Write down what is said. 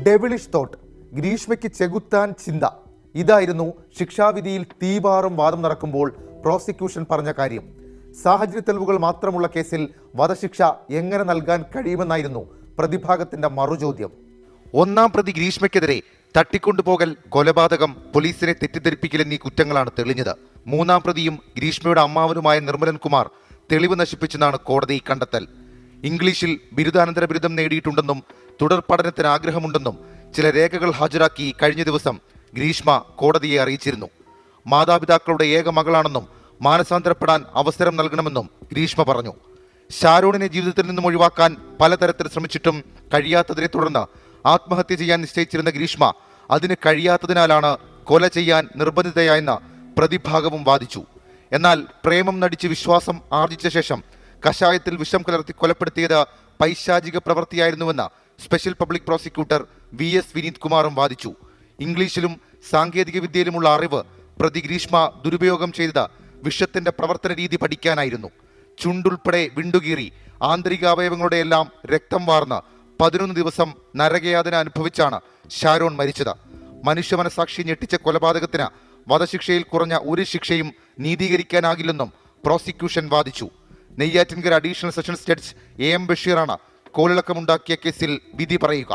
Devilish thought, ഗ്രീഷ്മയ്ക്ക് ചെകുത്താൻ ചിന്ത. ഇതായിരുന്നു ശിക്ഷാവിധിയിൽ തീപാറും വാദം നടക്കുമ്പോൾ പ്രോസിക്യൂഷൻ പറഞ്ഞ കാര്യം. സാഹചര്യ തെളിവുകൾ മാത്രമുള്ള കേസിൽ വധശിക്ഷ എങ്ങനെ നൽകാൻ കഴിയുമെന്നായിരുന്നു പ്രതിഭാഗത്തിന്റെ മറുചോദ്യം. ഒന്നാം പ്രതി ഗ്രീഷ്മയ്ക്കെതിരെ തട്ടിക്കൊണ്ടുപോകൽ, കൊലപാതകം, പോലീസിനെ തെറ്റിദ്ധരിപ്പിക്കൽ എന്നീ കുറ്റങ്ങളാണ് തെളിഞ്ഞത്. മൂന്നാം പ്രതിയും ഗ്രീഷ്മയുടെ അമ്മാവനുമായ നിർമ്മലൻ കുമാർ തെളിവ് നശിപ്പിച്ചെന്നാണ് കോടതി കണ്ടെത്തൽ. ഇംഗ്ലീഷിൽ ബിരുദാനന്തര ബിരുദം നേടിയിട്ടുണ്ടെന്നും തുടർ പഠനത്തിന് ആഗ്രഹമുണ്ടെന്നും ചില രേഖകൾ ഹാജരാക്കി കഴിഞ്ഞ ദിവസം ഗ്രീഷ്മ കോടതിയെ അറിയിച്ചിരുന്നു. മാതാപിതാക്കളുടെ ഏക മകളാണെന്നും മാനസാന്തരപ്പെടാൻ അവസരം നൽകണമെന്നും ഗ്രീഷ്മ പറഞ്ഞു. ഷാരോണിനെ ജീവിതത്തിൽ നിന്നും ഒഴിവാക്കാൻ പലതരത്തിൽ ശ്രമിച്ചിട്ടും കഴിയാത്തതിനെ തുടർന്ന് ആത്മഹത്യ ചെയ്യാൻ നിശ്ചയിച്ചിരുന്ന ഗ്രീഷ്മ അതിന് കഴിയാത്തതിനാലാണ് കൊല ചെയ്യാൻ നിർബന്ധിതയായെന്ന് പ്രതിഭാഗവും വാദിച്ചു. എന്നാൽ പ്രേമം നടിച്ച് വിശ്വാസം ആർജിച്ച ശേഷം കഷായത്തിൽ വിഷം കലർത്തി കൊലപ്പെടുത്തിയത് പൈശാചിക പ്രവൃത്തിയായിരുന്നുവെന്ന് special public prosecutor VS Vineeth കുമാറും വാദിച്ചു. ഇംഗ്ലീഷിലും സാങ്കേതിക വിദ്യയിലുമുള്ള അറിവ് പ്രതി ഗ്രീഷ്മ ദുരുപയോഗം ചെയ്ത വിഷത്തിന്റെ പ്രവർത്തന രീതി പഠിക്കാനായിരുന്നു. ചുണ്ടുൾപ്പെടെ വിണ്ടുകീറി ആന്തരികാവയവങ്ങളുടെയെല്ലാം രക്തം വാർന്ന് 11 ദിവസം നരകയാതന അനുഭവിച്ചാണ് ഷാരോൺ മരിച്ചത്. മനുഷ്യ മനസാക്ഷി ഞെട്ടിച്ച കൊലപാതകത്തിന് വധശിക്ഷയിൽ കുറഞ്ഞ ഒരു ശിക്ഷയും നീതീകരിക്കാനാകില്ലെന്നും പ്രോസിക്യൂഷൻ വാദിച്ചു. Neyyattinkara additional sessions judge AM ബഷീറാണ് കോളിളക്കമുണ്ടാക്കിയ കേസിൽ വിധി പറയുക.